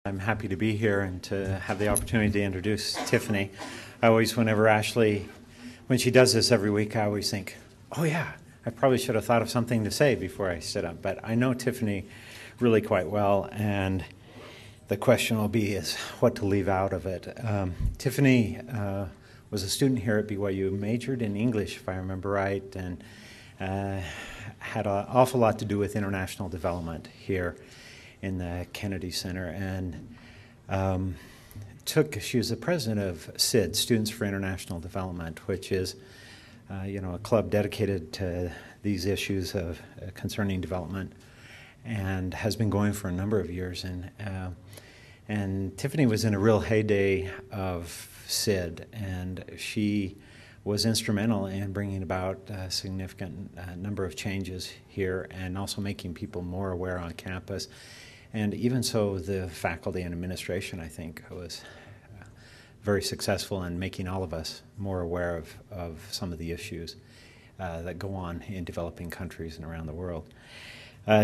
I'm happy to be here and to have the opportunity to introduce Tiffany. I always, whenever Ashley, when she does this every week, I always think, oh yeah, I probably should have thought of something to say before I stood up. But I know Tiffany really quite well, and the question will be is what to leave out of it. Tiffany was a student here at BYU, majored in English, if I remember right, and had an awful lot to do with international development here in the Kennedy Center, and she was the president of SID, Students for International Development, which is a club dedicated to these issues of concerning development, and has been going for a number of years. And Tiffany was in a real heyday of SID, and she was instrumental in bringing about a significant number of changes here, and also making people more aware on campus. And even so, the faculty and administration, I think, was very successful in making all of us more aware of some of the issues that go on in developing countries and around the world.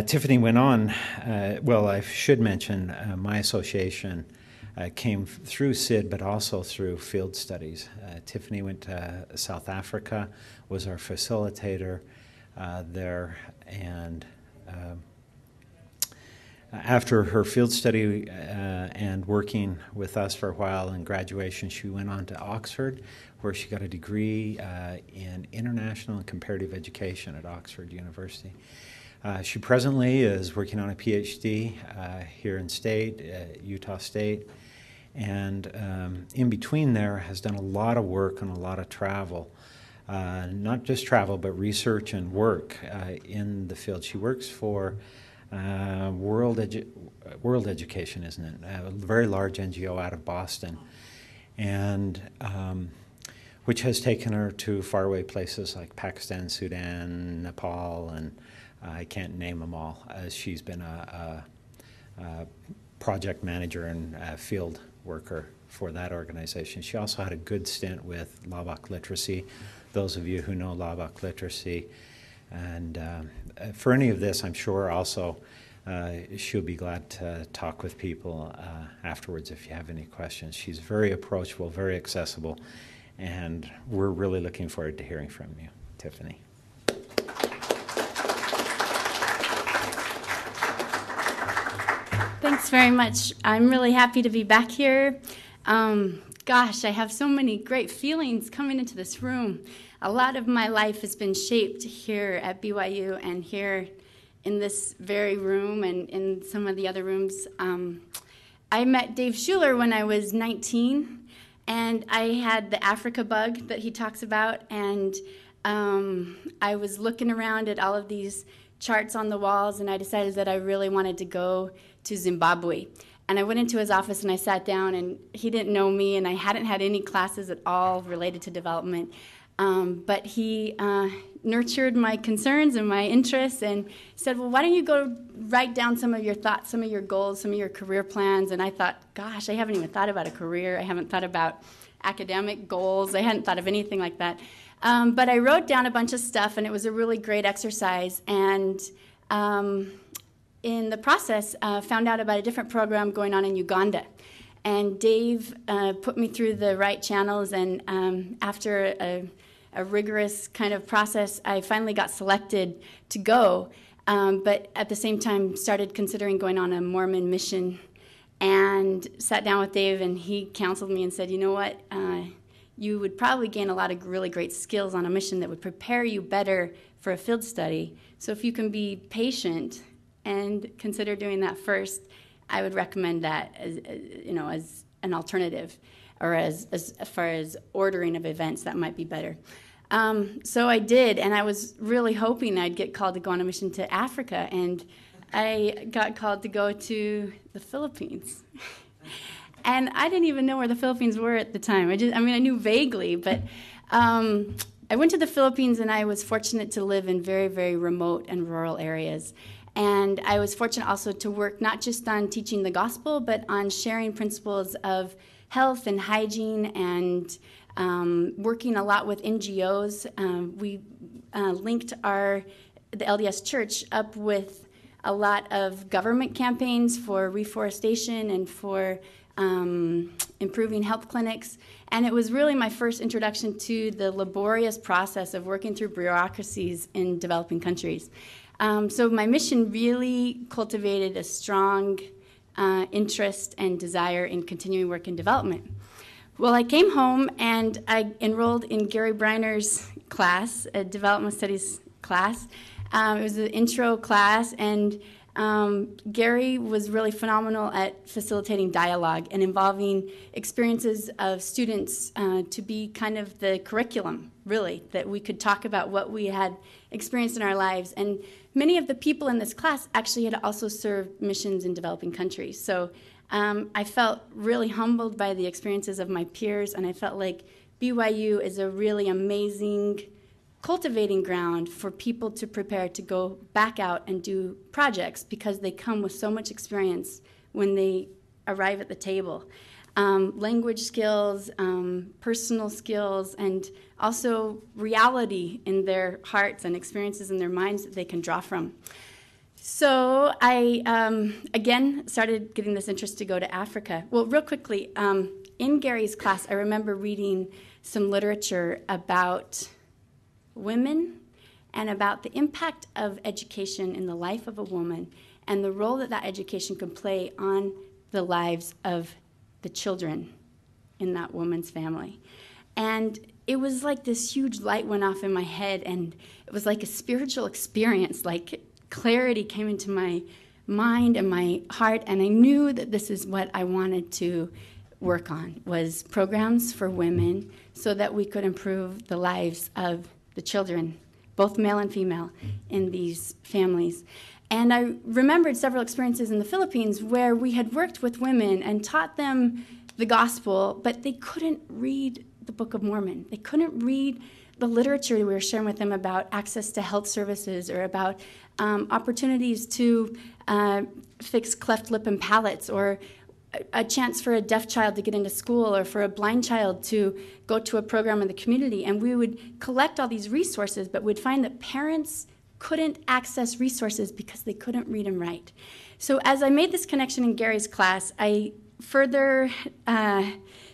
Tiffany went on, I should mention my association came through SID, but also through field studies. Tiffany went to South Africa, was our facilitator there, and after her field study and working with us for a while in graduation, she went on to Oxford, where she got a degree in international and comparative education at Oxford University. She presently is working on a PhD here in Utah State, and in between there has done a lot of work and a lot of travel. Not just travel, but research and work in the field. She works for World Education, isn't it? A very large NGO out of Boston, and which has taken her to faraway places like Pakistan, Sudan, Nepal, and I can't name them all, as she's been a project manager and field worker for that organization. She also had a good stint with Lobok Literacy, those of you who know Lobok Literacy. And for any of this, I'm sure also she'll be glad to talk with people afterwards if you have any questions. She's very approachable, very accessible, and we're really looking forward to hearing from you, Tiffany. Thanks very much. I'm really happy to be back here. Gosh, I have so many great feelings coming into this room. A lot of my life has been shaped here at BYU and here in this very room and in some of the other rooms. I met Dave Schuler when I was 19, and I had the Africa bug that he talks about, and I was looking around at all of these charts on the walls, and I decided that I really wanted to go to Zimbabwe. And I went into his office and I sat down, and he didn't know me, and I hadn't had any classes at all related to development. But he nurtured my concerns and my interests and said, well, why don't you go write down some of your thoughts, some of your goals, some of your career plans? And I thought, gosh, I haven't even thought about a career. I haven't thought about academic goals. I hadn't thought of anything like that. But I wrote down a bunch of stuff, and it was a really great exercise. And in the process, found out about a different program going on in Uganda. And Dave put me through the right channels, and after a rigorous kind of process, I finally got selected to go, but at the same time started considering going on a Mormon mission, and sat down with Dave, and he counseled me and said, you know what, you would probably gain a lot of really great skills on a mission that would prepare you better for a field study. So if you can be patient and consider doing that first, I would recommend that as an alternative, or as far as ordering of events, that might be better. So I did, and I was really hoping I'd get called to go on a mission to Africa, and I got called to go to the Philippines. And I didn't even know where the Philippines were at the time. I knew vaguely, but I went to the Philippines, and I was fortunate to live in very, very remote and rural areas. And I was fortunate also to work not just on teaching the gospel, but on sharing principles of health and hygiene, and working a lot with NGOs. We linked the LDS Church up with a lot of government campaigns for reforestation and for improving health clinics. And it was really my first introduction to the laborious process of working through bureaucracies in developing countries. So my mission really cultivated a strong interest and desire in continuing work in development. Well, I came home and I enrolled in Gary Briner's class, a development studies class. It was an intro class, and Gary was really phenomenal at facilitating dialogue and involving experiences of students to be kind of the curriculum, really, that we could talk about what we had experienced in our lives. And many of the people in this class actually had also served missions in developing countries. So I felt really humbled by the experiences of my peers, and I felt like BYU is a really amazing cultivating ground for people to prepare to go back out and do projects, because they come with so much experience when they arrive at the table. Language skills, personal skills, and also reality in their hearts and experiences in their minds that they can draw from. So I, again, started getting this interest to go to Africa. Well, real quickly, in Gary's class, I remember reading some literature about women and about the impact of education in the life of a woman and the role that that education can play on the lives of the children in that woman's family. And it was like this huge light went off in my head, and it was like a spiritual experience, like clarity came into my mind and my heart, and I knew that this is what I wanted to work on, was programs for women so that we could improve the lives of the children, both male and female, in these families. And I remembered several experiences in the Philippines where we had worked with women and taught them the gospel, but they couldn't read the Book of Mormon. They couldn't read the literature we were sharing with them about access to health services or about opportunities to fix cleft lip and palates, or a chance for a deaf child to get into school, or for a blind child to go to a program in the community. And we would collect all these resources, but we'd find that parents couldn't access resources because they couldn't read and write. So as I made this connection in Gary's class, I further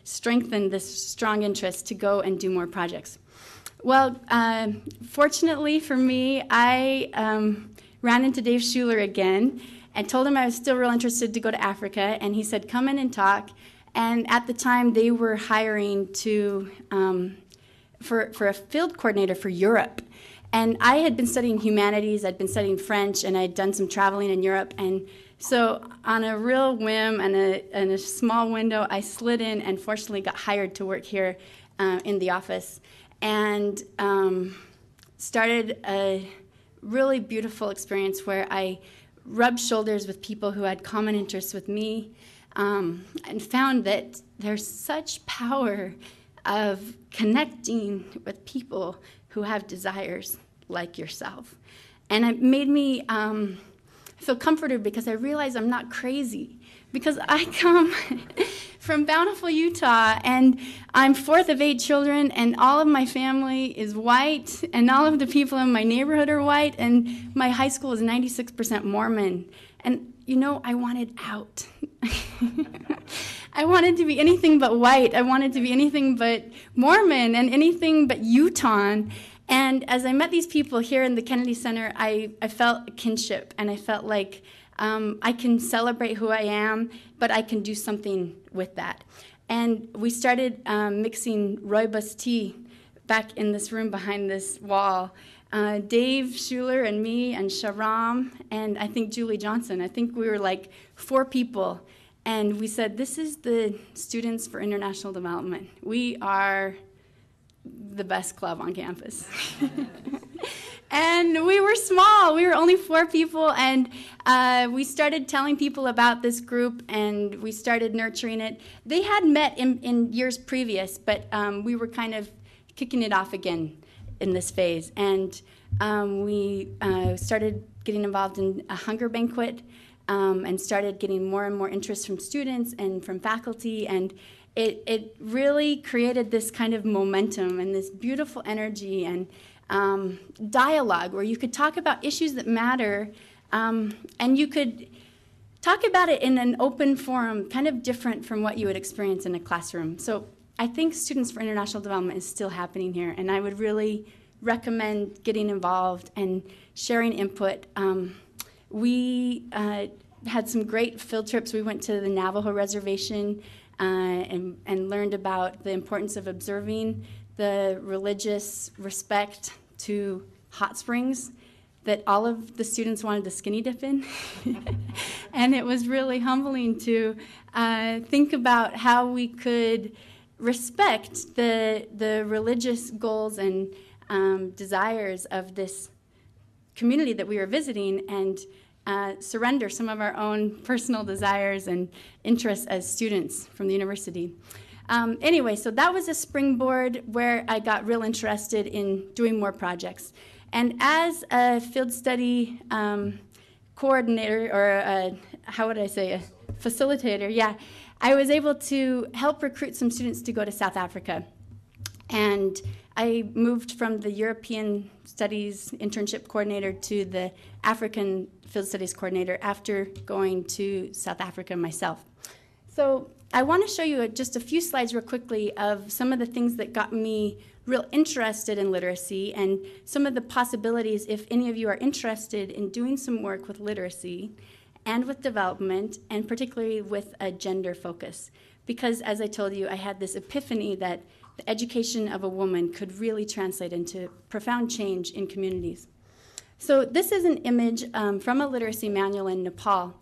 strengthened this strong interest to go and do more projects. Well, fortunately for me, I ran into Dave Schuler again and told him I was still real interested to go to Africa, and he said, come in and talk. And at the time, they were hiring to for a field coordinator for Europe. And I had been studying humanities, I'd been studying French, and I'd done some traveling in Europe. And so on a real whim and a small window, I slid in and fortunately got hired to work here in the office, and started a really beautiful experience where I rubbed shoulders with people who had common interests with me, and found that there's such power of connecting with people who have desires like yourself. And it made me feel comforted, because I realized I'm not crazy, because I come from Bountiful, Utah, and I'm fourth of 8 children, and all of my family is white, and all of the people in my neighborhood are white, and my high school is 96% Mormon. And, you know, I wanted out. I wanted to be anything but white. I wanted to be anything but Mormon and anything but Utah. And as I met these people here in the Kennedy Center, I felt a kinship, and I felt like I can celebrate who I am, but I can do something with that. And we started mixing rooibos tea back in this room behind this wall. Dave Schuler and me and Sharam and I think Julie Johnson. I think we were like 4 people. And we said, this is the Students for International Development. We are the best club on campus. And we were small. We were only 4 people, and we started telling people about this group, and we started nurturing it. They had met in years previous, but we were kind of kicking it off again in this phase. And we started getting involved in a hunger banquet, and started getting more and more interest from students and from faculty, and it really created this kind of momentum and this beautiful energy and dialogue where you could talk about issues that matter And you could talk about it in an open forum, kind of different from what you would experience in a classroom. So I think Students for International Development is still happening here, and I would really recommend getting involved and sharing input. We had some great field trips. We went to the Navajo Reservation and learned about the importance of observing the religious respect to hot springs that all of the students wanted to skinny dip in. And it was really humbling to think about how we could respect the religious goals and desires of this community that we were visiting, and surrender some of our own personal desires and interests as students from the university. Anyway, so that was a springboard where I got real interested in doing more projects. And as a field study coordinator, or how would I say, a facilitator, yeah, I was able to help recruit some students to go to South Africa. And I moved from the European Studies internship coordinator to the African Field Studies coordinator after going to South Africa myself. So I want to show you just a few slides real quickly of some of the things that got me real interested in literacy and some of the possibilities if any of you are interested in doing some work with literacy and with development, and particularly with a gender focus. Because as I told you, I had this epiphany that the education of a woman could really translate into profound change in communities. So this is an image from a literacy manual in Nepal.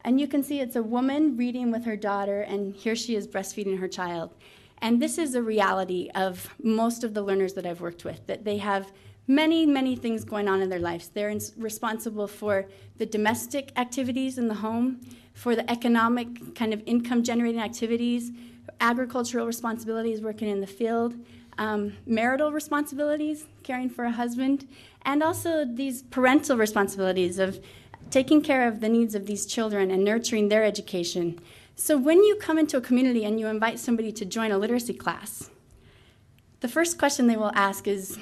And you can see it's a woman reading with her daughter, and here she is breastfeeding her child. And this is a reality of most of the learners that I've worked with, that they have many, many things going on in their lives. They're responsible for the domestic activities in the home, for the economic kind of income-generating activities, agricultural responsibilities, working in the field, marital responsibilities, caring for a husband, and also these parental responsibilities of taking care of the needs of these children and nurturing their education. So when you come into a community and you invite somebody to join a literacy class, the first question they will ask is,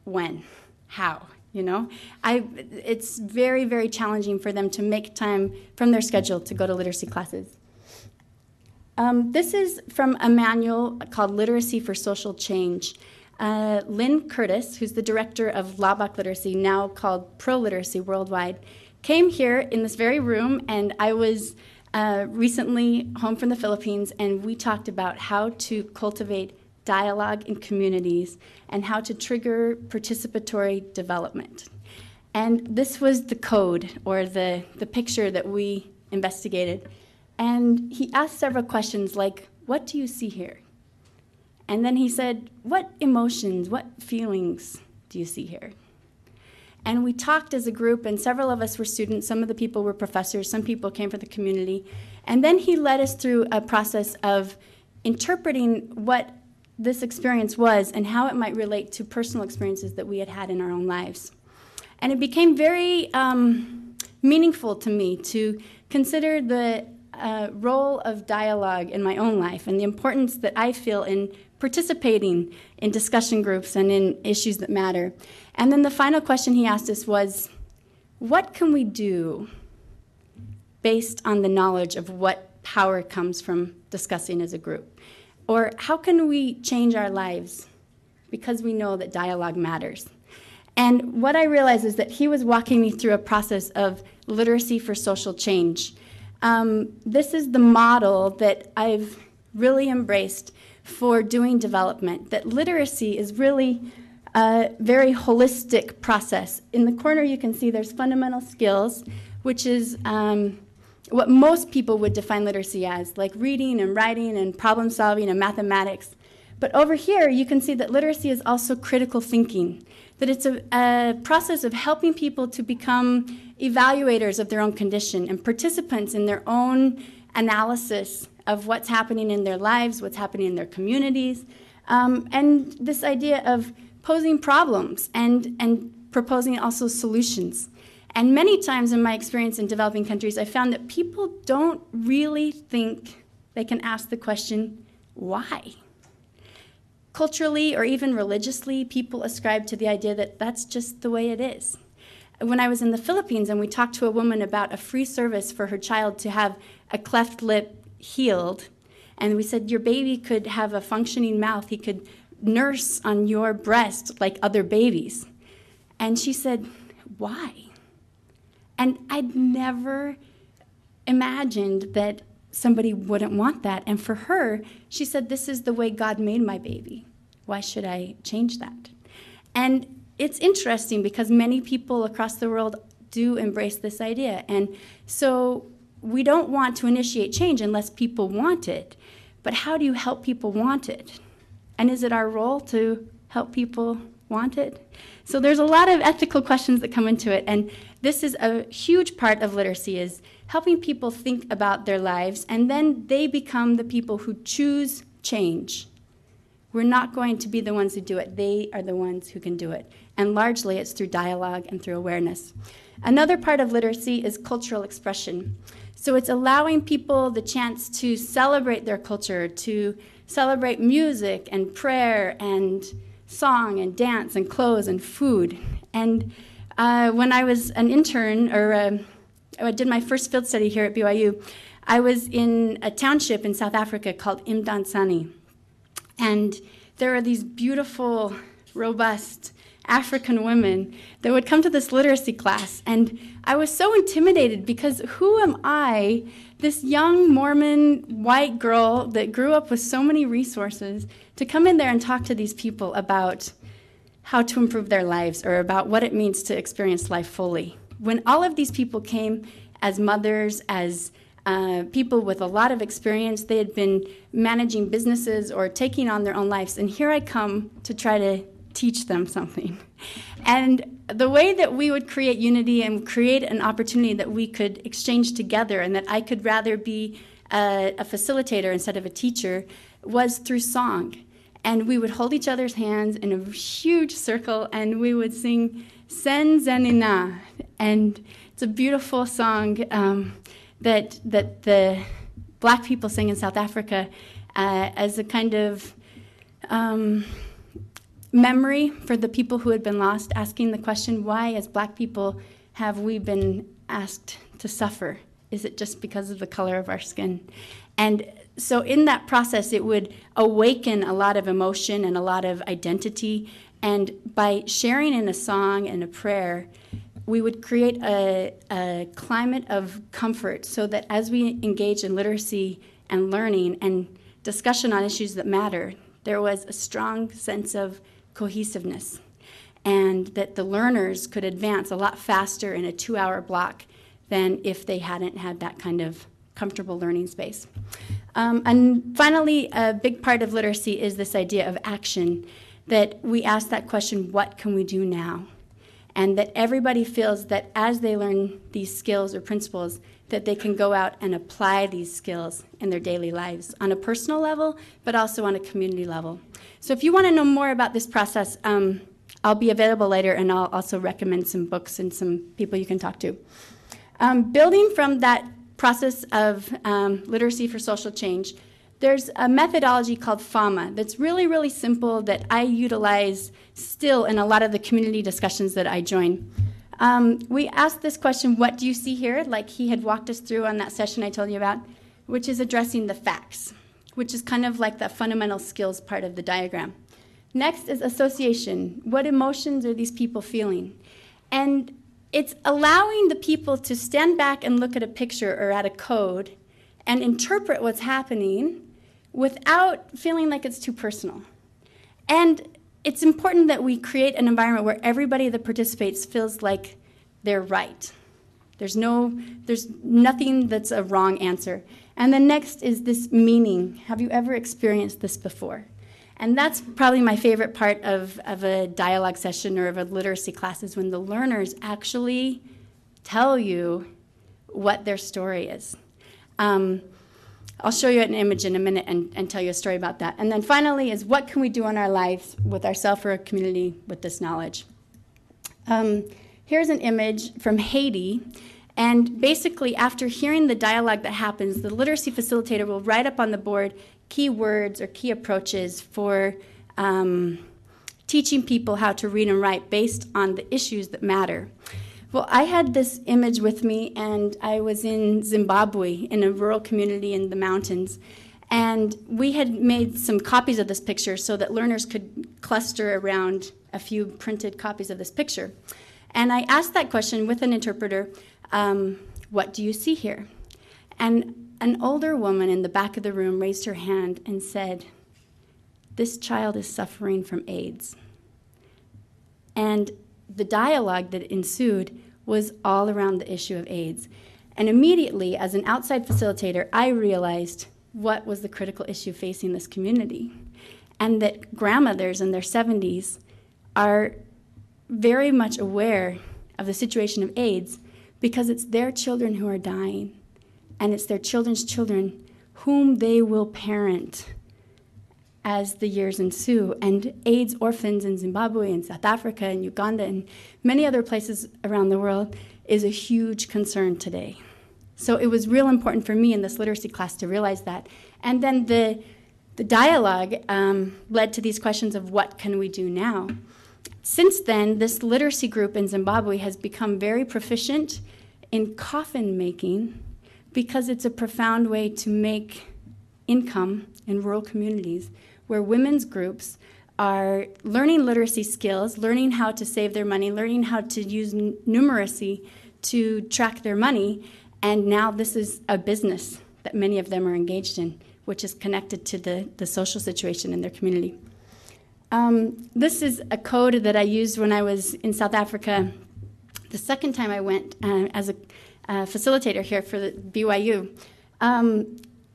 when? How? You know, it's very, very challenging for them to make time from their schedule to go to literacy classes. This is from a manual called Literacy for Social Change. Lynn Curtis, who's the director of Lobach Literacy, now called Pro Literacy Worldwide, came here in this very room, and I was recently home from the Philippines, and we talked about how to cultivate dialogue in communities and how to trigger participatory development. And this was the code, or the picture that we investigated. And he asked several questions like, what do you see here? And then he said, what emotions, what feelings do you see here? And we talked as a group, and several of us were students. Some of the people were professors. Some people came from the community. And then he led us through a process of interpreting what this experience was and how it might relate to personal experiences that we had had in our own lives. And it became very meaningful to me to consider the role of dialogue in my own life and the importance that I feel in participating in discussion groups and in issues that matter. And then the final question he asked us was, what can we do based on the knowledge of what power comes from discussing as a group? Or how can we change our lives because we know that dialogue matters? And what I realized is that he was walking me through a process of literacy for social change. This is the model that I've really embraced for doing development, that literacy is really a very holistic process. In the corner you can see there's fundamental skills, which is what most people would define literacy as, like reading and writing and problem solving and mathematics. But over here you can see that literacy is also critical thinking, that it's a process of helping people to become evaluators of their own condition and participants in their own analysis of what's happening in their lives, what's happening in their communities, and this idea of posing problems and proposing also solutions. And many times in my experience in developing countries, I found that people don't really think they can ask the question, why? Culturally or even religiously, people ascribe to the idea that that's just the way it is. when I was in the Philippines and we talked to a woman about a free service for her child to have a cleft lip healed, and we said, your baby could have a functioning mouth. He could nurse on your breast like other babies. And she said, why? And I'd never imagined that somebody wouldn't want that. And for her, she said, this is the way God made my baby. Why should I change that? And it's interesting because many people across the world do embrace this idea. And so we don't want to initiate change unless people want it. But how do you help people want it? And is it our role to help people want it? So there's a lot of ethical questions that come into it. And this is a huge part of literacy, is helping people think about their lives, and then they become the people who choose change. We're not going to be the ones who do it. They are the ones who can do it. And largely it's through dialogue and through awareness. Another part of literacy is cultural expression. So it's allowing people the chance to celebrate their culture, to celebrate music and prayer and song and dance and clothes and food. And when I was an intern, I did my first field study here at BYU, I was in a township in South Africa called Imdansani. And there are these beautiful, robust African women that would come to this literacy class. And I was so intimidated because who am I, this young Mormon white girl that grew up with so many resources, to come in there and talk to these people about how to improve their lives or about what it means to experience life fully. When all of these people came as mothers, as people with a lot of experience, they had been managing businesses or taking on their own lives, and here I come to try to teach them something. And the way that we would create unity and create an opportunity that we could exchange together and that I could rather be a facilitator instead of a teacher was through song. And we would hold each other's hands in a huge circle and we would sing Sen Zenina. And it's a beautiful song that the Black people sing in South Africa as a kind of memory for the people who had been lost, asking the question, why as Black people have we been asked to suffer? Is it just because of the color of our skin? And so in that process, it would awaken a lot of emotion and a lot of identity. And by sharing in a song and a prayer, we would create a climate of comfort so that as we engage in literacy and learning and discussion on issues that matter, there was a strong sense of cohesiveness, and that the learners could advance a lot faster in a 2-hour block than if they hadn't had that kind of comfortable learning space. And finally, a big part of literacy is this idea of action, that we ask that question, what can we do now? And that everybody feels that as they learn these skills or principles, that they can go out and apply these skills in their daily lives on a personal level, but also on a community level. So if you want to know more about this process, I'll be available later, and I'll also recommend some books and some people you can talk to. Building from that process of literacy for social change, there's a methodology called FAMA that's really, really simple that I utilize still in a lot of the community discussions that I join. We asked this question, what do you see here? Like he had walked us through on that session I told you about, which is addressing the facts, which is kind of like the fundamental skills part of the diagram. Next is association. What emotions are these people feeling? And it's allowing the people to stand back and look at a picture or at a code and interpret what's happening without feeling like it's too personal. And it's important that we create an environment where everybody that participates feels like they're right. There's nothing that's a wrong answer. And the next is this meaning. Have you ever experienced this before? And that's probably my favorite part of a dialogue session or of a literacy class, is when the learners actually tell you what their story is. I'll show you an image in a minute and tell you a story about that. And then finally is, what can we do in our lives with ourselves or a community with this knowledge? Here's an image from Haiti. And basically, after hearing the dialogue that happens, the literacy facilitator will write up on the board key words or key approaches for teaching people how to read and write based on the issues that matter. Well, I had this image with me, and I was in Zimbabwe in a rural community in the mountains. And we had made some copies of this picture so that learners could cluster around a few printed copies of this picture. And I asked that question with an interpreter, what do you see here? And an older woman in the back of the room raised her hand and said, this child is suffering from AIDS. And the dialogue that ensued was all around the issue of AIDS. And immediately, as an outside facilitator, I realized what was the critical issue facing this community, and that grandmothers in their 70s are very much aware of the situation of AIDS because it's their children who are dying, and it's their children's children whom they will parent as the years ensue. And AIDS orphans in Zimbabwe and South Africa and Uganda and many other places around the world is a huge concern today. So it was real important for me in this literacy class to realize that. And then the dialogue led to these questions of what can we do now? Since then, this literacy group in Zimbabwe has become very proficient in coffin making because it's a profound way to make income in rural communities where women's groups are learning literacy skills, learning how to save their money, learning how to use numeracy to track their money. And now this is a business that many of them are engaged in, which is connected to the social situation in their community. This is a code that I used when I was in South Africa the second time I went as a facilitator here for the BYU.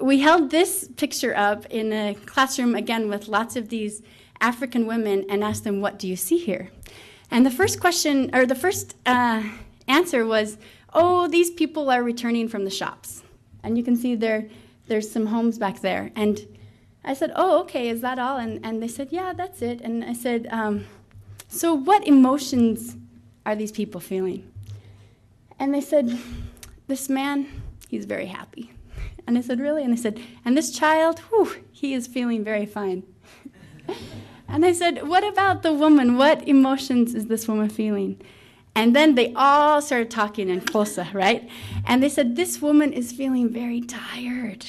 We held this picture up in a classroom, again, with lots of these African women and asked them, what do you see here? And the first question, or the first answer was, oh, these people are returning from the shops. And you can see there's some homes back there. And I said, oh, okay, is that all? And they said, yeah, that's it. And I said, so what emotions are these people feeling? And they said, this man, he's very happy. And I said, really? And they said, and this child, whew, he is feeling very fine. And I said, what about the woman? What emotions is this woman feeling? And then they all started talking in Xhosa, right? And they said, this woman is feeling very tired.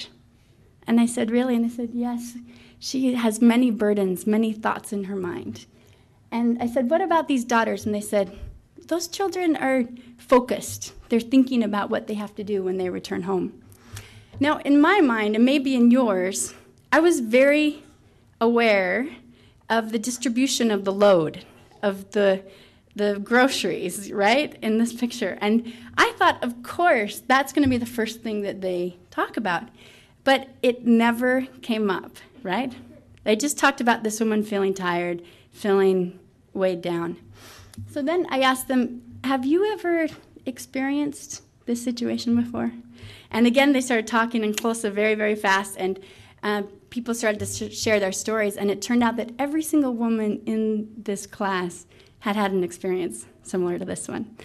And I said, really? And they said, yes, she has many burdens, many thoughts in her mind. And I said, what about these daughters? And they said, those children are focused. They're thinking about what they have to do when they return home. Now, in my mind, and maybe in yours, I was very aware of the distribution of the load, of the groceries, right, in this picture. And I thought, of course, that's going to be the first thing that they talk about. But it never came up, right? They just talked about this woman feeling tired, feeling weighed down. So then I asked them, have you ever experienced this situation before? And again, they started talking in Xhosa very, very fast, and people started to share their stories, and it turned out that every single woman in this class had had an experience similar to this one.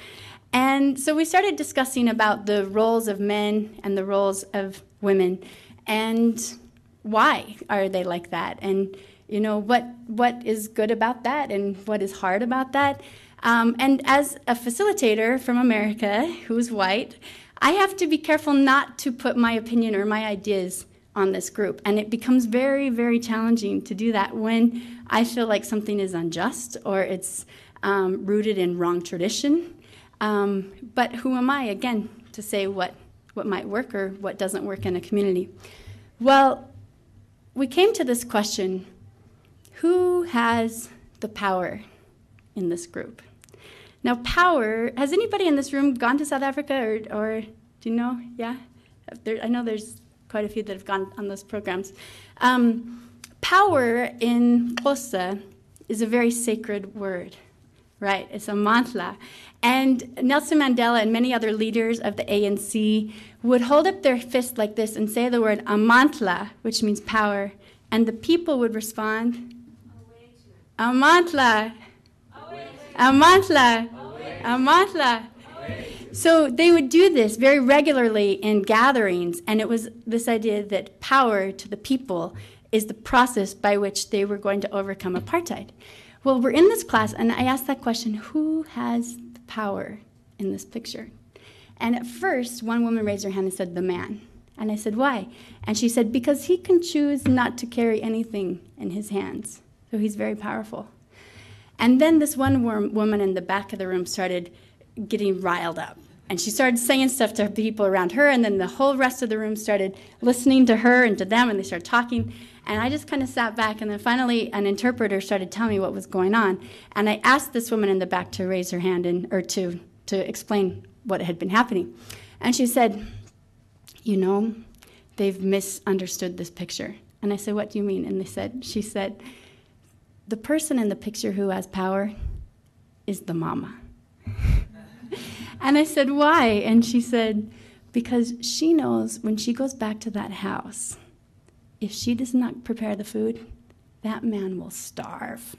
And so we started discussing about the roles of men and the roles of women, and why are they like that, and you know what is good about that, and what is hard about that. And as a facilitator from America who's white, I have to be careful not to put my opinion or my ideas on this group. And it becomes very, very challenging to do that when I feel like something is unjust or it's rooted in wrong tradition. But who am I, again, to say what might work or what doesn't work in a community? Well, we came to this question, who has the power in this group? Now, power, has anybody in this room gone to South Africa or do you know? Yeah? I know there's quite a few that have gone on those programs. Power in Xhosa is a very sacred word, right? It's a mantla. And Nelson Mandela and many other leaders of the ANC would hold up their fist like this and say the word amantla, which means power, and the people would respond, amantla, amantla, amantla. So they would do this very regularly in gatherings, and it was this idea that power to the people is the process by which they were going to overcome apartheid. Well, we're in this class, and I asked that question, who has the power in this picture? And at first, one woman raised her hand and said, the man. And I said, why? And she said, because he can choose not to carry anything in his hands. So he's very powerful. And then this one woman in the back of the room started getting riled up. And she started saying stuff to people around her, and then the whole rest of the room started listening to her and to them, and they started talking. And I just kind of sat back, and then finally an interpreter started telling me what was going on. And I asked this woman in the back to raise her hand or to explain what had been happening. And she said, you know, they've misunderstood this picture. And I said, what do you mean? And she said, the person in the picture who has power is the mama. And I said, why? And she said, because she knows when she goes back to that house, if she does not prepare the food, that man will starve.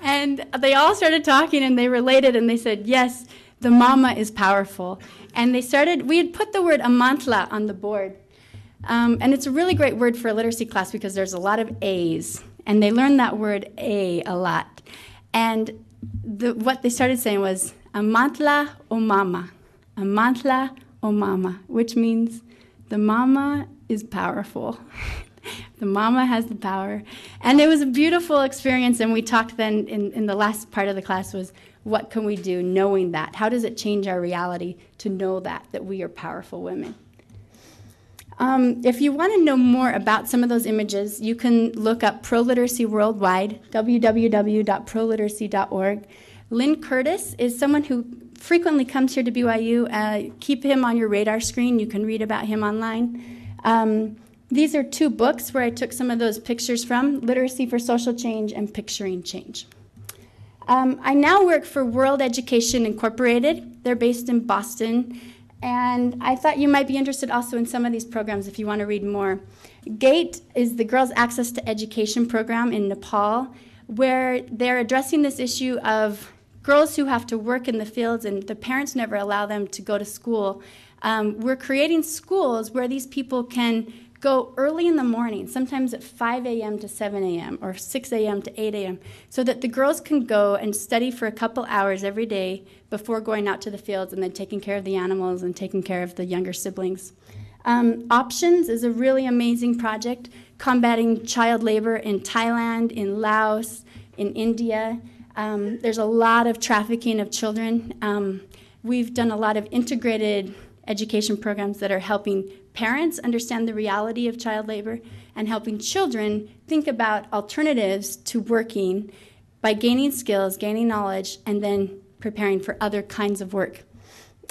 And they all started talking, and they related, and they said, yes, the mama is powerful. And we had put the word amantla on the board. And it's a really great word for a literacy class because there's a lot of A's. And they learned that word A lot. And what they started saying was, amantla o mama, which means the mama is powerful. The mama has the power. And it was a beautiful experience, and we talked then in the last part of the class was, what can we do knowing that? How does it change our reality to know that we are powerful women? If you want to know more about some of those images, you can look up Pro-Literacy Worldwide, www.proliteracy.org. Lynn Curtis is someone who frequently comes here to BYU. Keep him on your radar screen. You can read about him online. These are two books where I took some of those pictures from, Literacy for Social Change and Picturing Change. I now work for World Education Incorporated. They're based in Boston. And I thought you might be interested also in some of these programs if you want to read more. GATE is the Girls Access to Education program in Nepal, where they're addressing this issue of girls who have to work in the fields and the parents never allow them to go to school. We're creating schools where these people can go early in the morning, sometimes at 5 a.m. to 7 a.m. or 6 a.m. to 8 a.m., so that the girls can go and study for a couple hours every day before going out to the fields and then taking care of the animals and taking care of the younger siblings. Options is a really amazing project combating child labor in Thailand, in Laos, in India. There's a lot of trafficking of children. We've done a lot of integrated education programs that are helping parents understand the reality of child labor and helping children think about alternatives to working by gaining skills, gaining knowledge, and then preparing for other kinds of work.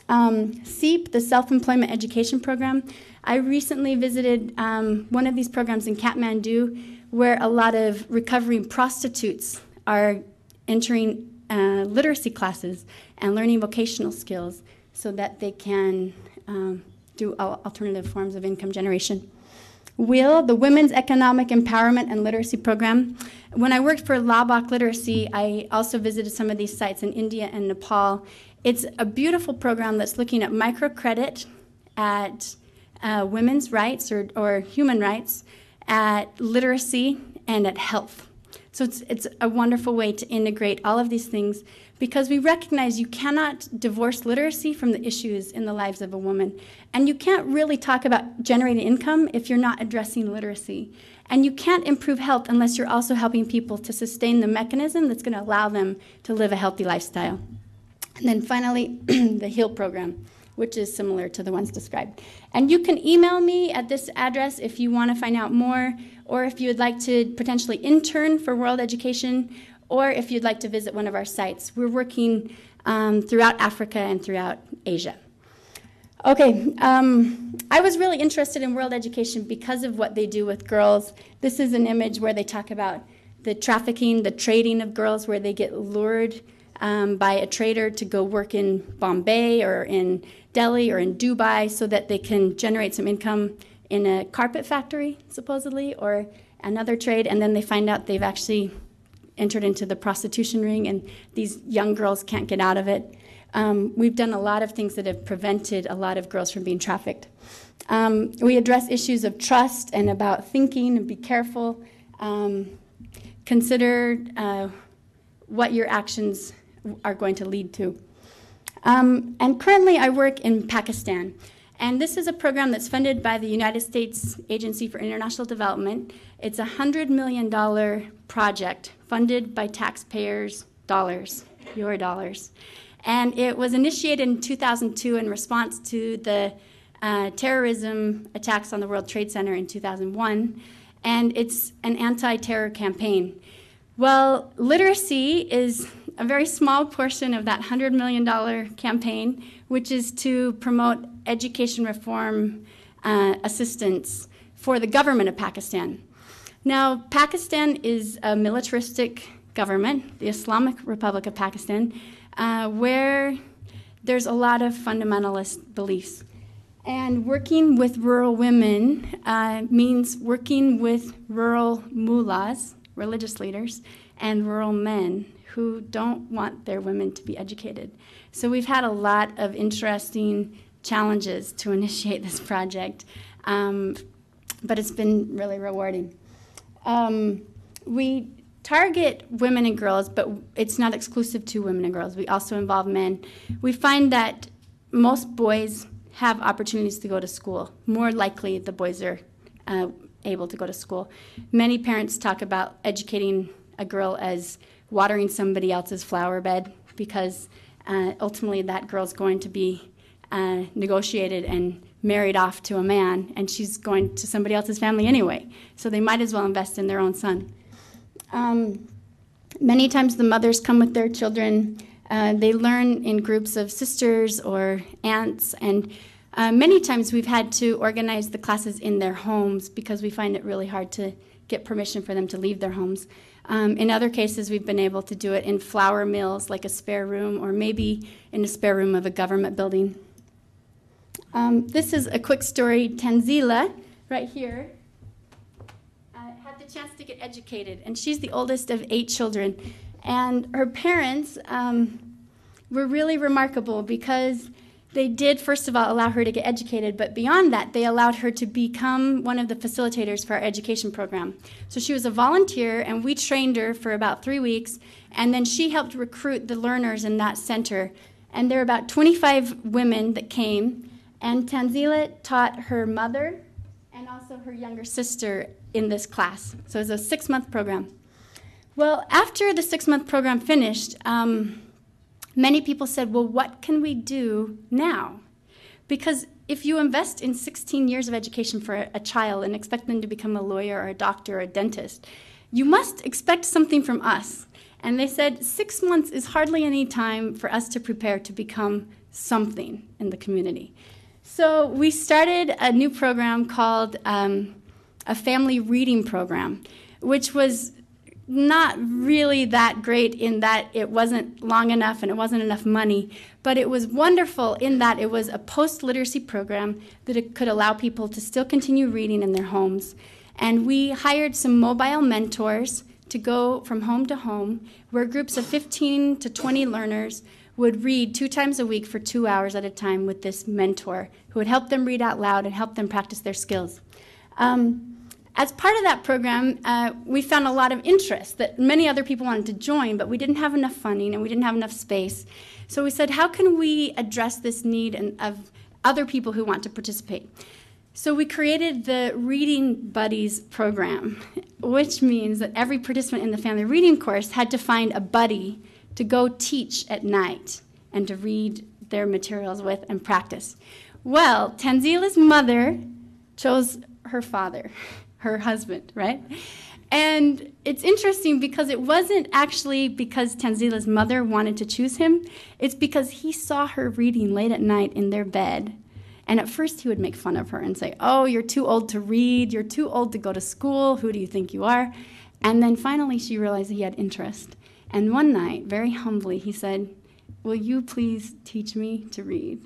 SEEP, the Self-Employment Education Program. I recently visited one of these programs in Kathmandu where a lot of recovering prostitutes are entering literacy classes and learning vocational skills so that they can do alternative forms of income generation. WIL, the Women's Economic Empowerment and Literacy Program. When I worked for Labak Literacy, I also visited some of these sites in India and Nepal. It's a beautiful program that's looking at microcredit, at women's rights or human rights, at literacy, and at health. So it's a wonderful way to integrate all of these things because we recognize you cannot divorce literacy from the issues in the lives of a woman. And you can't really talk about generating income if you're not addressing literacy. And you can't improve health unless you're also helping people to sustain the mechanism that's going to allow them to live a healthy lifestyle. And then finally, the HEAL program, which is similar to the ones described. And you can email me at this address if you want to find out more, or if you would like to potentially intern for World Education, or if you'd like to visit one of our sites. We're working throughout Africa and throughout Asia. Okay, I was really interested in World Education because of what they do with girls. This is an image where they talk about the trafficking, the trading of girls, where they get lured by a trader to go work in Bombay or in Delhi or in Dubai so that they can generate some income in a carpet factory, supposedly, or another trade, and then they find out they've actually entered into the prostitution ring, and these young girls can't get out of it. We've done a lot of things that have prevented a lot of girls from being trafficked. We address issues of trust and about thinking and be careful. Consider what your actions are going to lead to. And currently I work in Pakistan. And this is a program that's funded by the United States Agency for International Development. It's a $100 million project funded by taxpayers' dollars, your dollars. And it was initiated in 2002 in response to the terrorism attacks on the World Trade Center in 2001. And it's an anti-terror campaign. Well, literacy is a very small portion of that $100 million campaign, which is to promote education reform assistance for the government of Pakistan. Now, Pakistan is a militaristic government, the Islamic Republic of Pakistan, where there's a lot of fundamentalist beliefs. And working with rural women means working with rural mullahs, religious leaders, and rural men who don't want their women to be educated. So we've had a lot of interesting challenges to initiate this project, but it's been really rewarding. We target women and girls, but it's not exclusive to women and girls. We also involve men. We find that most boys have opportunities to go to school. More likely, the boys are able to go to school. Many parents talk about educating a girl as watering somebody else's flower bed, because ultimately that girl's going to be negotiated and married off to a man, and she's going to somebody else's family anyway. So they might as well invest in their own son. Many times the mothers come with their children. They learn in groups of sisters or aunts, and many times we've had to organize the classes in their homes because we find it really hard to get permission for them to leave their homes. In other cases, we've been able to do it in flour mills, like a spare room, or maybe in a spare room of a government building. This is a quick story. Tanzila, right here, had the chance to get educated, and she's the oldest of 8 children. And her parents were really remarkable because they did, first of all, allow her to get educated, but beyond that, they allowed her to become one of the facilitators for our education program. So she was a volunteer, and we trained her for about 3 weeks, and then she helped recruit the learners in that center. And there were about 25 women that came, and Tanzila taught her mother and also her younger sister in this class. So it was a 6-month program. Well, after the 6-month program finished, many people said, well, what can we do now? Because if you invest in 16 years of education for a child and expect them to become a lawyer or a doctor or a dentist, you must expect something from us. And they said 6 months is hardly any time for us to prepare to become something in the community. So we started a new program called a family reading program, which was not really that great in that it wasn't long enough and it wasn't enough money, but it was wonderful in that it was a post-literacy program that it could allow people to still continue reading in their homes. And we hired some mobile mentors to go from home to home, where groups of 15 to 20 learners would read 2 times a week for 2 hours at a time with this mentor who would help them read out loud and help them practice their skills. As part of that program, we found a lot of interest that many other people wanted to join, but we didn't have enough funding and we didn't have enough space. So we said, how can we address this need of other people who want to participate? So we created the Reading Buddies program, which means that every participant in the family reading course had to find a buddy to go teach at night and to read their materials with and practice. Well, Tanzila's mother chose her father, her husband, right? And it's interesting because it wasn't actually because Tanzila's mother wanted to choose him. It's because he saw her reading late at night in their bed. And at first he would make fun of her and say, oh, you're too old to read. You're too old to go to school. Who do you think you are? And then finally she realized he had interest. And one night, very humbly, he said, will you please teach me to read?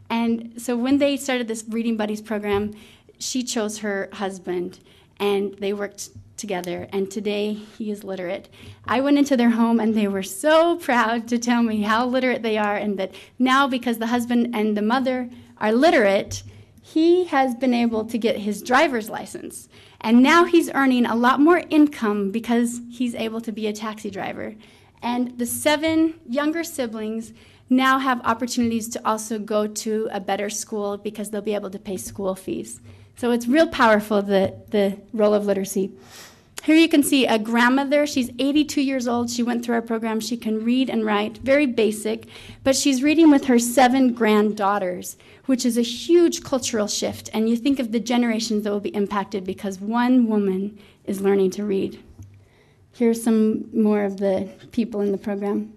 And so when they started this Reading Buddies program, she chose her husband, and they worked together, and today he is literate. I went into their home, and they were so proud to tell me how literate they are, and that now, because the husband and the mother are literate, he has been able to get his driver's license. And now he's earning a lot more income because he's able to be a taxi driver. And the 7 younger siblings, now have opportunities to also go to a better school because they'll be able to pay school fees. So it's real powerful, the role of literacy. Here you can see a grandmother. She's 82 years old. She went through our program. She can read and write, very basic, but she's reading with her 7 granddaughters, which is a huge cultural shift. And you think of the generations that will be impacted because one woman is learning to read. Here's some more of the people in the program.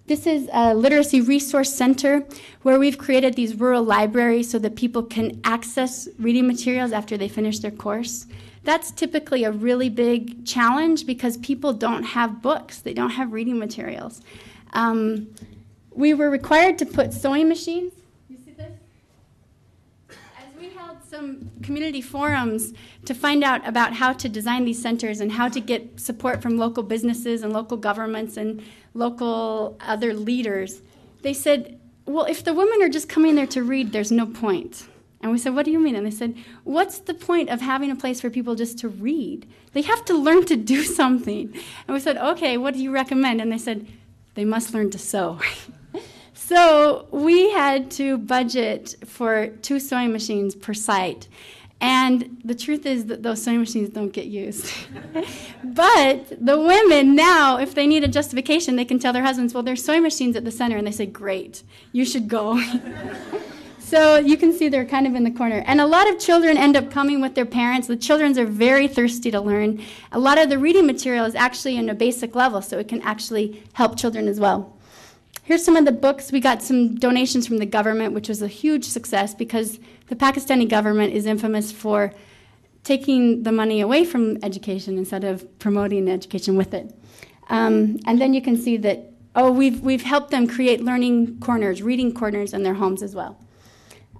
This is a literacy resource center where we've created these rural libraries so that people can access reading materials after they finish their course. That's typically a really big challenge because people don't have books. They don't have reading materials. We were required to put sewing machines. You see this? As we held some community forums to find out about how to design these centers and how to get support from local businesses and local governments and local other leaders, they said, well, if the women are just coming there to read, there's no point. And we said, what do you mean? And they said, what's the point of having a place for people just to read? They have to learn to do something. And we said, okay, what do you recommend? And they said, they must learn to sew. So we had to budget for 2 sewing machines per site. And the truth is that those sewing machines don't get used. But the women now, if they need a justification, they can tell their husbands, well, there's sewing machines at the center. And they say, great, you should go. So you can see they're kind of in the corner. And a lot of children end up coming with their parents. The children are very thirsty to learn. A lot of the reading material is actually in a basic level, so it can actually help children as well. Here's some of the books. We got some donations from the government, which was a huge success because the Pakistani government is infamous for taking the money away from education instead of promoting education with it. And then you can see that, we've helped them create learning corners, reading corners in their homes as well.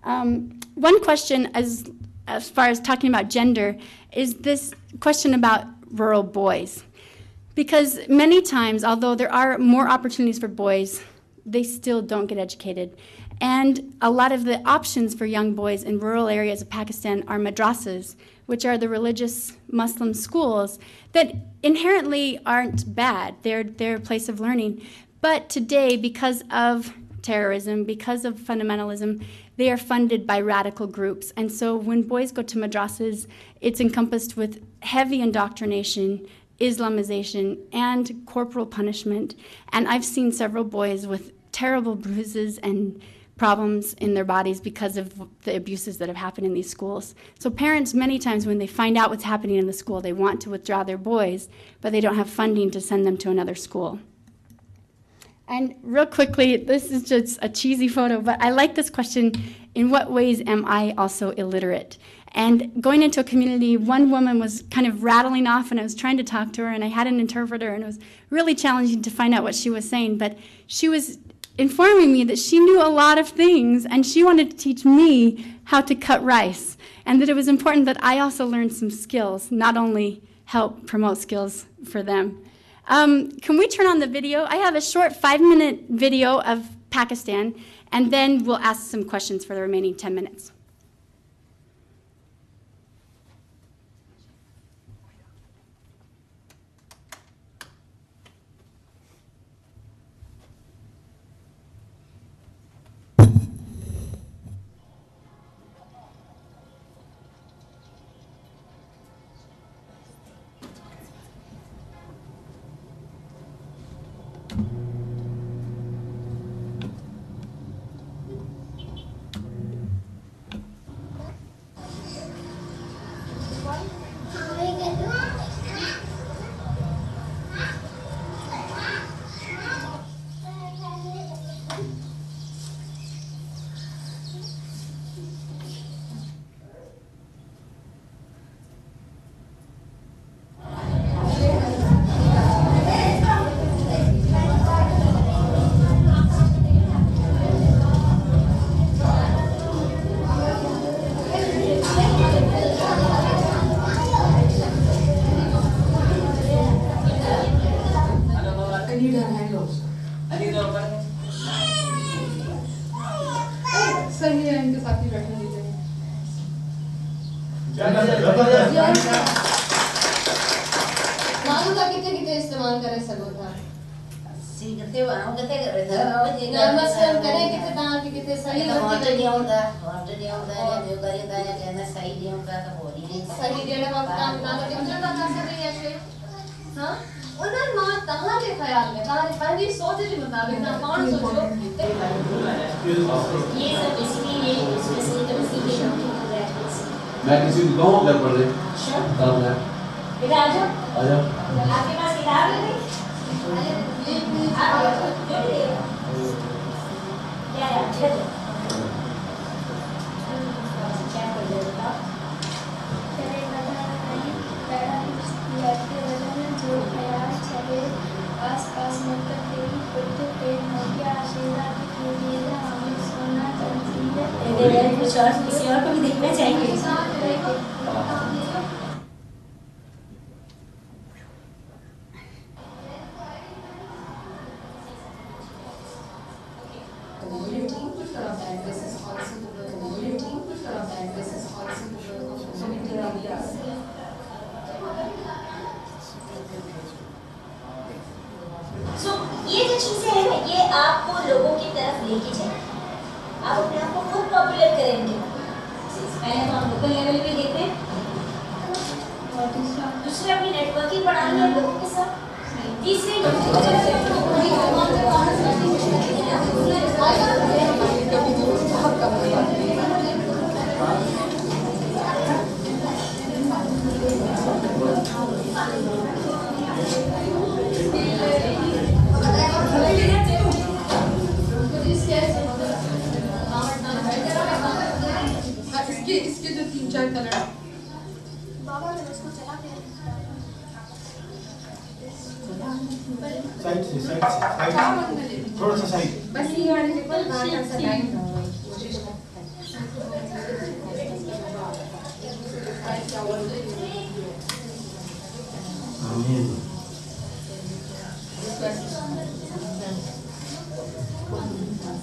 One question as far as talking about gender is this question about rural boys. Because many times, although there are more opportunities for boys, they still don't get educated. And a lot of the options for young boys in rural areas of Pakistan are madrasas, which are the religious Muslim schools that inherently aren't bad. They're a place of learning. But today, because of terrorism, because of fundamentalism, they are funded by radical groups. And so when boys go to madrasas, it's encompassed with heavy indoctrination, Islamization, and corporal punishment. And I've seen several boys with terrible bruises and problems in their bodies because of the abuses that have happened in these schools. So parents, many times when they find out what's happening in the school, they want to withdraw their boys, but they don't have funding to send them to another school. And real quickly, this is just a cheesy photo, but I like this question, in what ways am I also illiterate? And going into a community, one woman was kind of rattling off, and I was trying to talk to her, and I had an interpreter, and it was really challenging to find out what she was saying, but she was informing me that she knew a lot of things, and she wanted to teach me how to cut rice, and that it was important that I also learn some skills, not only help promote skills for them. Can we turn on the video? I have a short 5-minute video of Pakistan, and then we'll ask some questions for the remaining 10 minutes. कितने बनाओ कितने कर रहे थे नमस्कार करें कितने दांत कितने सही तो वहाँ तो नहीं होता या जो करेगा या कहना सही नहीं होता तो हो नहीं सही देने का काम ना तो कितने का कर रही है ऐसे हाँ उन्हें माँ कहाँ के ख्याल में कहाँ पहली सोच के मुताबिक ना कौन सोचो ये सब इसलिए स्पेशली तो इसलिए मैं किसी को कहूँ घर पर ले तब मैं बेटा आ जाओ आपके पास किताब है क्या है अच्छा क्या कर रहे हो आस-पास मतलब तेरी खुद पेट हो गया आशीर्वाद कीजिए हमें सोना चाहती है कुछ और किसी और को भी देखना चाहिए So, ये जो चीजें हैं ना ये आपको लोगों की तरफ लेके जाए आप अपने आप को खुद पॉपुलर करेंगे पहले तो हम लोकल लेवल पे देखते हैं दूसरे अपनी नेटवर्किंग बढ़ानी है लोगों के साथ तीसरे इसके जो 3-4 कलर बाबा ने उसको चला के साइड से थोड़ा सा साइड बस ये वाले पेपर गाना सा टाइम आमीन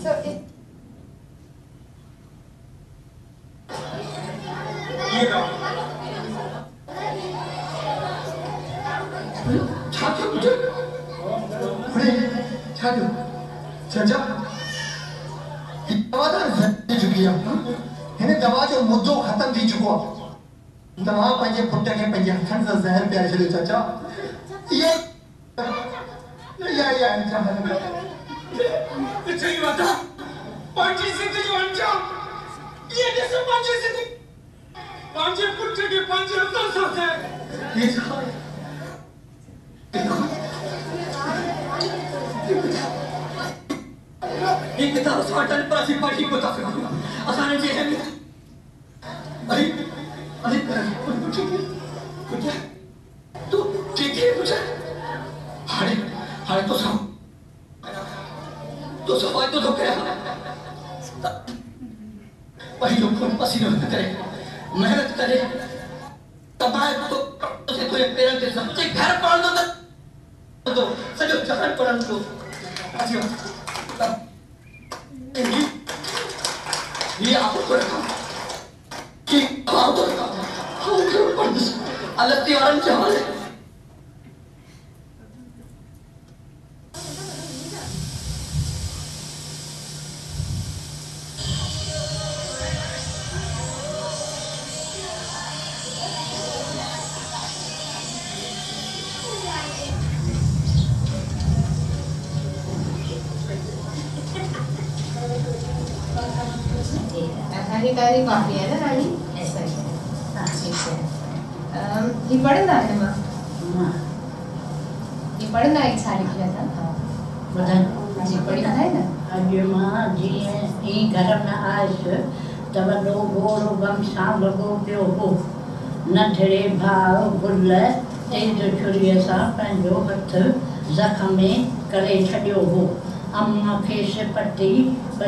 So it 차죠 그죠? 그래 차죠 चाचा दवा थी चुकी है हिन दवा जो मुद्दो ख़त्म थी चुको आहे तव्हां पंहिंजे पुट खे पंहिंजे हथनि सां ज़हर पियारे छॾियो चाचा इहा सही बात आहे पंहिंजी ज़िंदगी जो अंजाम इहे ॾिसो पंहिंजी ज़िंदगी पंहिंजे पुट खे पंहिंजे हथनि सां ज़हर ये किताब साटन पर से पढ़ी को तक असाने जे है अरे अरे कुछ तू ठीक है कुछ हारे हारे तो सब क्या वही लोग पसीना करे मेहनत करे तबाह तो से कोई पेरेंट के सब घर पढ़ दो सजो जहान पढ़न दो अच्छा ये आपको रखा कि आप रखा हम कर पढ़ अलग त्यारन चाहे तारी कॉफी है ना रानी ऐसा ही है हाँ ठीक है ये पढ़ना है माँ ये पढ़ना एक सारी किया था बदन जी पढ़ी है ना अॼु मां जीअं ई घर में आयसि त वॾो गोरो गमछा लॻो पियो हो नंढड़े भाउ गुल तेज छुरीअ सां पंहिंजो हथु ज़ख़्म में करे छॾियो हो अम्मा खेसि पटी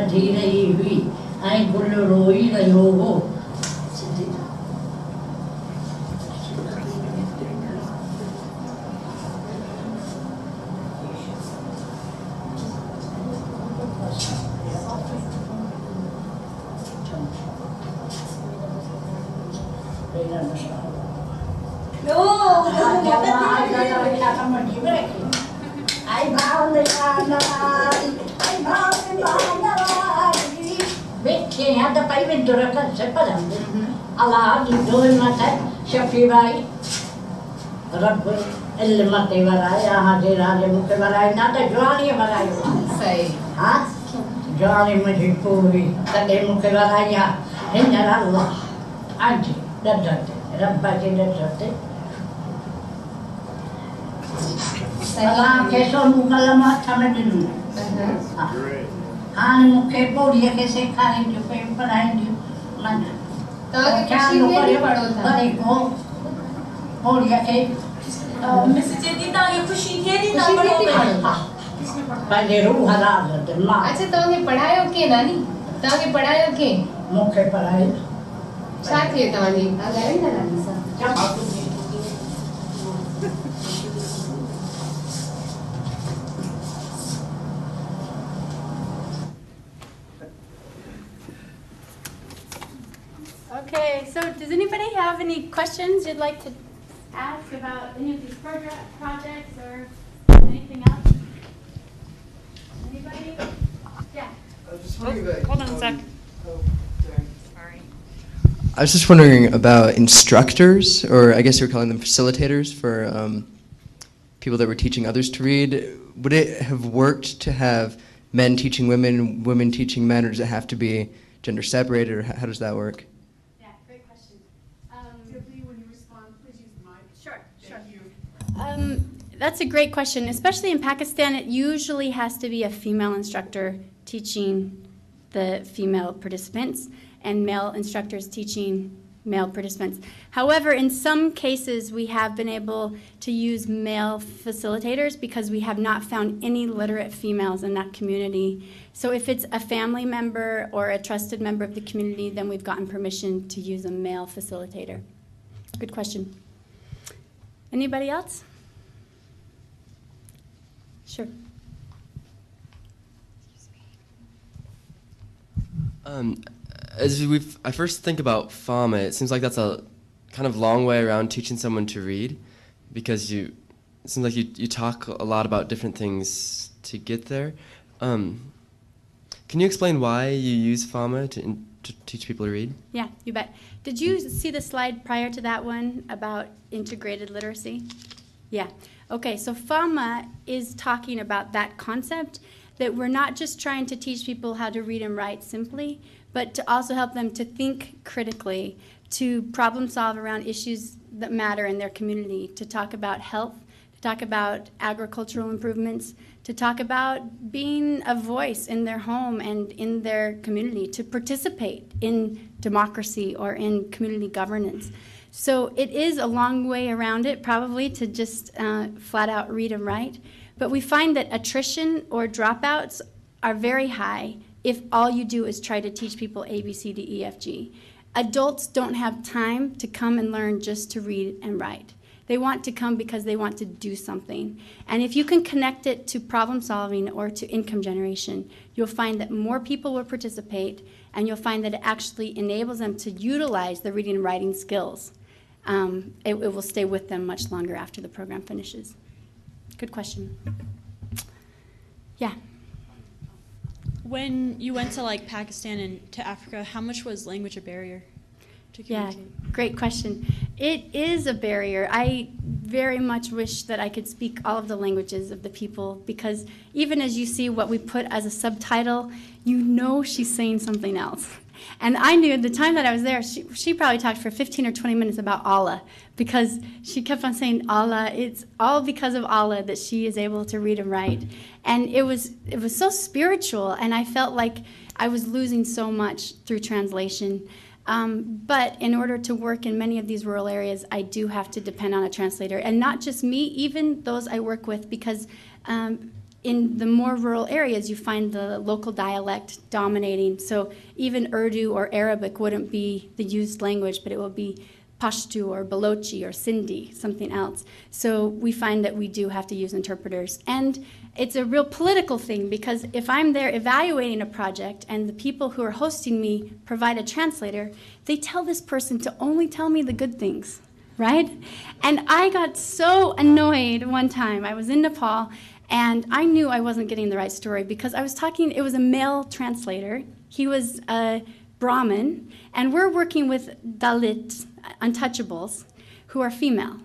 ॿधी रही हुई ऐं गुल रोई रहियो हो I found the Yanari, I found the Yanari. Which he had the pipe in Duraka, Separam. Allah, you do him at that, Shafirai. Rabbi, Elimati Varaya, Hajira, Mukavari, not a Johnny Varaya. Say, huh? Johnny Majipuri, Tade Mukavaraya, Hinarallah, Auntie, that's it. Rabbi, that's it. Allah, Keso Mukalama, Tamadinu. And Mukepo, Yakese, carrying you, pay behind you. Mrs चेती तांगे खुशी थे नी ना पढ़ो पहले रूह हराम होते माँ अच्छा तांगे पढ़ायो के नानी तांगे पढ़ायो के मुखे पढ़ाई साथ ये तांगे अगर ना नानी सा Okay, so does anybody have any questions you'd like to ask about any of these projects or anything else? Anybody? Yeah. Hold on a sec. Sorry. I was just wondering about instructors, or I guess you were calling them facilitators for people that were teaching others to read. Would it have worked to have men teaching women, women teaching men, or does it have to be gender separated, or how does that work? Tiffany, when you respond, please use the mic. Sure. Thank you. That's a great question. Especially in Pakistan, it usually has to be a female instructor teaching the female participants and male instructors teaching male participants. However, in some cases, we have been able to use male facilitators because we have not found any literate females in that community. So if it's a family member or a trusted member of the community, then we've gotten permission to use a male facilitator. Good question. Anybody else? Sure. I first think about FAMA, it seems like that's a kind of long way around teaching someone to read, because it seems like you talk a lot about different things to get there. Can you explain why you use FAMA to teach people to read? Yeah, you bet. Did you see the slide prior to that one about integrated literacy? Yeah. Okay, so FAMA is talking about that concept, that we're not just trying to teach people how to read and write simply, but to also help them to think critically, to problem solve around issues that matter in their community, to talk about health, to talk about agricultural improvements, to talk about being a voice in their home and in their community, to participate in democracy or in community governance. So it is a long way around it, probably, to just flat out read and write. But we find that attrition or dropouts are very high if all you do is try to teach people A, B, C, D, E, F, G. Adults don't have time to come and learn just to read and write. They want to come because they want to do something. And if you can connect it to problem solving or to income generation, you'll find that more people will participate, and you'll find that it actually enables them to utilize the reading and writing skills. It will stay with them much longer after the program finishes. Good question. Yeah. When you went to like Pakistan and to Africa, how much was language a barrier to communicate? Yeah, great question. It is a barrier. I very much wish that I could speak all of the languages of the people, because even as you see what we put as a subtitle, you know she's saying something else. And I knew at the time that I was there, she probably talked for 15 or 20 minutes about Allah, because she kept on saying Allah. It's all because of Allah that she is able to read and write. And it was so spiritual, and I felt like I was losing so much through translation. But in order to work in many of these rural areas, I do have to depend on a translator. And not just me, even those I work with, because in the more rural areas, you find the local dialect dominating. So even Urdu or Arabic wouldn't be the used language, but it will be Pashto or Balochi or Sindhi, something else. So we find that we do have to use interpreters. And it's a real political thing, because if I'm there evaluating a project and the people who are hosting me provide a translator, they tell this person to only tell me the good things, right? And I got so annoyed one time. I was in Nepal, And I knew I wasn't getting the right story because I was talking, it was a male translator. He was a Brahmin, and we're working with Dalit, untouchables, who are female.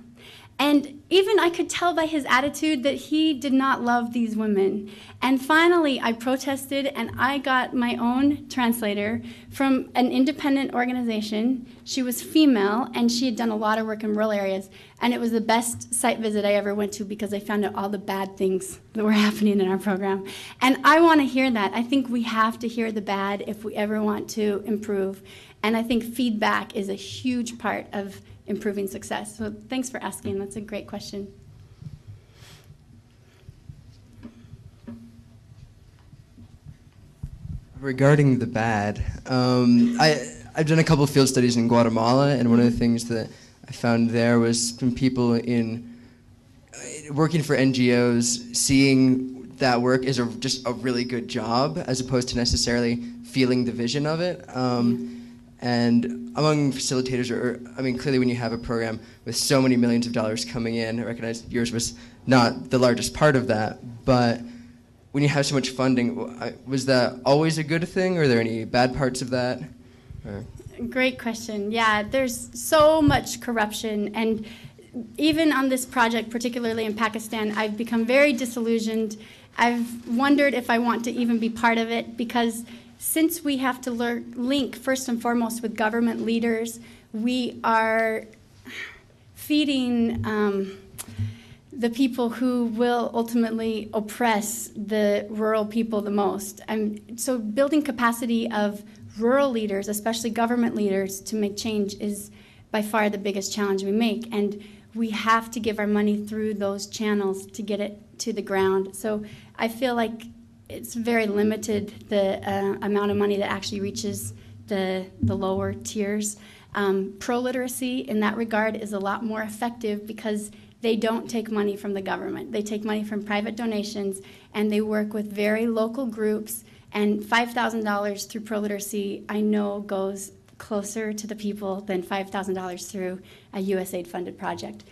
And even I could tell by his attitude that he did not love these women. And finally, I protested, and I got my own translator from an independent organization. She was female, and she had done a lot of work in rural areas. And it was the best site visit I ever went to because I found out all the bad things that were happening in our program. And I want to hear that. I think we have to hear the bad if we ever want to improve. And I think feedback is a huge part of improving success. So thanks for asking. That's a great question. Regarding the bad, I've done a couple of field studies in Guatemala, and one of the things that I found there was from people in working for NGOs, seeing that work is just a really good job, as opposed to necessarily feeling the vision of it. And among facilitators, clearly when you have a program with so many millions of dollars coming in, I recognize yours was not the largest part of that, but when you have so much funding, was that always a good thing, or are there any bad parts of that? Or? Great question. Yeah, there's so much corruption, and even on this project, particularly in Pakistan, I've become very disillusioned. I've wondered if I want to even be part of it, because since we have to link first and foremost with government leaders, we are feeding the people who will ultimately oppress the rural people the most. And so building capacity of rural leaders, especially government leaders, to make change is by far the biggest challenge we make. And we have to give our money through those channels to get it to the ground. So I feel like it's very limited, the amount of money that actually reaches the lower tiers. Pro-literacy in that regard is a lot more effective because they don't take money from the government. They take money from private donations, and they work with very local groups. And $5,000 through pro-literacy, I know, goes closer to the people than $5,000 through a USAID-funded project.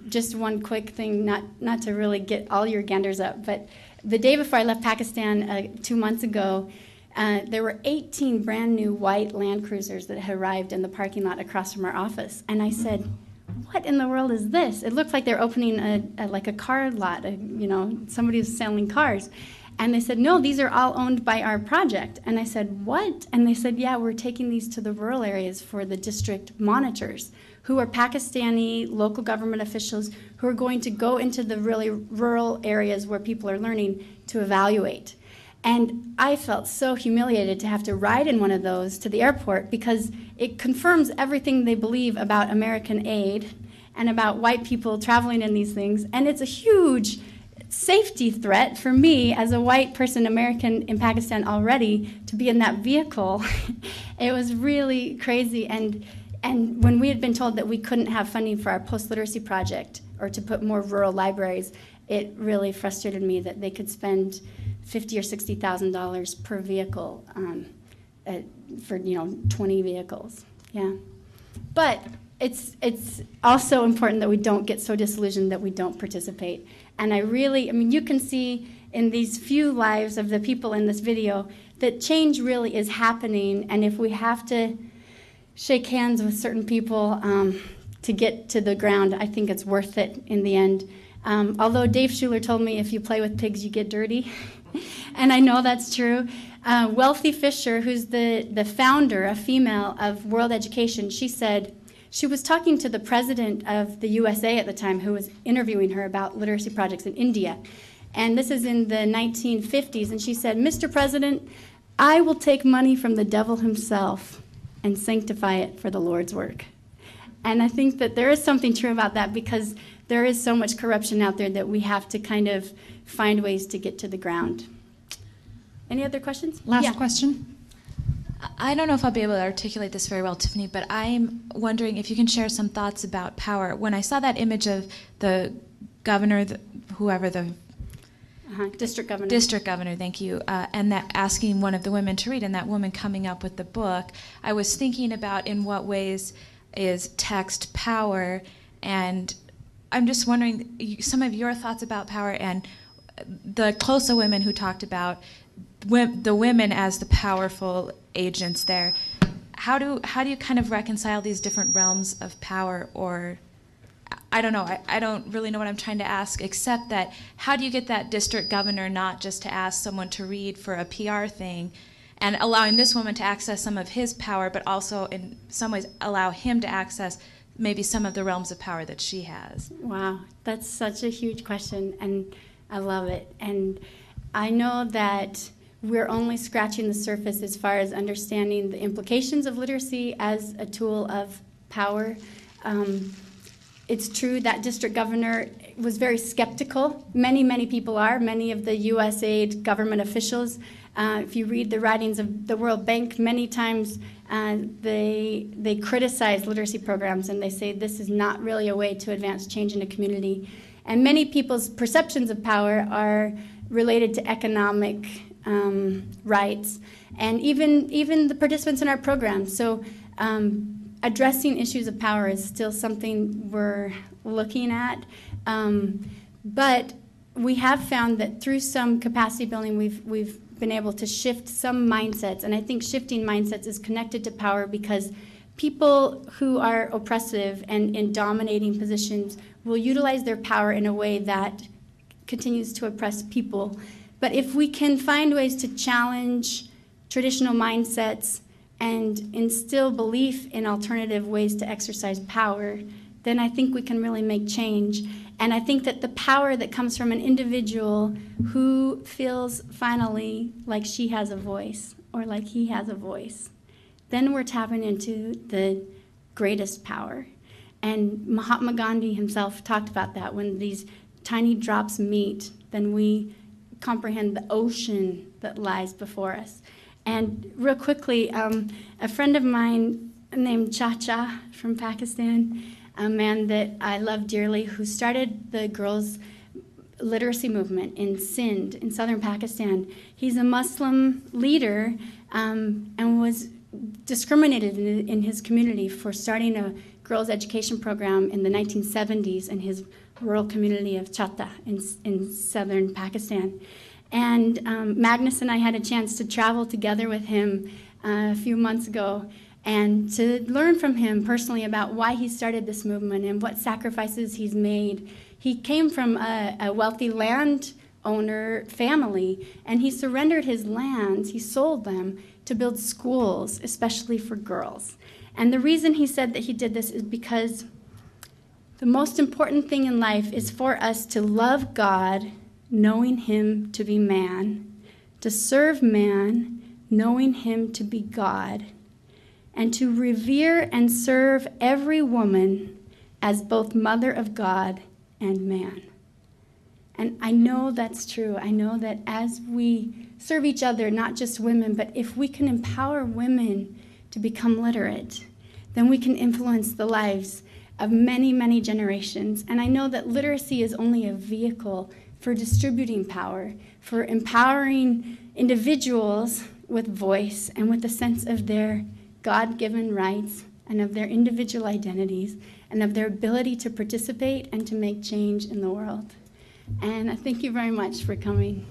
Just one quick thing, not to really get all your ganders up, but the day before I left Pakistan 2 months ago, there were 18 brand new white Land Cruisers that had arrived in the parking lot across from our office. And I said, what in the world is this? It looked like they're opening a car lot, somebody was selling cars. And they said, no, these are all owned by our project. And I said, what? And they said, yeah, we're taking these to the rural areas for the district monitors, who are Pakistani local government officials who are going to go into the really rural areas where people are learning to evaluate. And I felt so humiliated to have to ride in one of those to the airport because it confirms everything they believe about American aid and about white people traveling in these things. And it's a huge safety threat for me as a white person, American in Pakistan already, to be in that vehicle. It was really crazy. And when we had been told that we couldn't have funding for our post-literacy project or to put more rural libraries, it really frustrated me that they could spend $50,000 or $60,000 per vehicle for 20 vehicles. Yeah, but it's also important that we don't get so disillusioned that we don't participate. And you can see in these few lives of the people in this video that change really is happening. And if we have to shake hands with certain people to get to the ground, I think it's worth it in the end. Although Dave Schuler told me if you play with pigs, you get dirty. And I know that's true. Wealthy Fisher, who's the founder, a female, of World Education, she said, she was talking to the president of the USA at the time, who was interviewing her about literacy projects in India. And this is in the 1950s. And she said, Mr. President, I will take money from the devil himself and sanctify it for the Lord's work. And I think that there is something true about that, because there is so much corruption out there that we have to kind of find ways to get to the ground. Any other questions? Last question. I don't know if I'll be able to articulate this very well, Tiffany, but I'm wondering if you can share some thoughts about power. When I saw that image of the governor, district governor. District governor, thank you, and that asking one of the women to read, and that woman coming up with the book, I was thinking about in what ways is text power, and I'm just wondering some of your thoughts about power, and the Closa women who talked about the women as the powerful agents there. How do you kind of reconcile these different realms of power? Or I don't know. I don't really know what I'm trying to ask, except that how do you get that district governor not just to ask someone to read for a PR thing, and allowing this woman to access some of his power, but also in some ways allow him to access maybe some of the realms of power that she has? Wow, that's such a huge question, and I love it. And I know that we're only scratching the surface as far as understanding the implications of literacy as a tool of power. It's true that district governor was very skeptical. Many people are. Many of the USAID government officials, if you read the writings of the World Bank, many times they criticize literacy programs and they say this is not really a way to advance change in a community. And many people's perceptions of power are related to economic rights, and even the participants in our program. So addressing issues of power is still something we're looking at. But we have found that through some capacity building, we've been able to shift some mindsets. And I think shifting mindsets is connected to power, because people who are oppressive and in dominating positions will utilize their power in a way that continues to oppress people. But if we can find ways to challenge traditional mindsets and instill belief in alternative ways to exercise power, then I think we can really make change. And I think that the power that comes from an individual who feels finally like she has a voice or like he has a voice, then we're tapping into the greatest power. And Mahatma Gandhi himself talked about that. When these tiny drops meet, then we comprehend the ocean that lies before us. And real quickly, a friend of mine named Chacha from Pakistan, a man that I love dearly, who started the girls' literacy movement in Sindh in southern Pakistan. He's a Muslim leader and was discriminated in his community for starting a girls' education program in the 1970s in his rural community of Chatta in southern Pakistan. And Magnus and I had a chance to travel together with him a few months ago and to learn from him personally about why he started this movement and what sacrifices he's made. He came from a wealthy landowner family, and he surrendered his lands, he sold them, to build schools, especially for girls. And the reason he said that he did this is because the most important thing in life is for us to love God, knowing him to be man, to serve man, knowing him to be God, and to revere and serve every woman as both mother of God and man. And I know that's true. I know that as we serve each other, not just women, but if we can empower women to become literate, then we can influence the lives of many generations. And I know that literacy is only a vehicle for distributing power, for empowering individuals with voice and with a sense of their God-given rights and of their individual identities and of their ability to participate and to make change in the world. And I thank you very much for coming.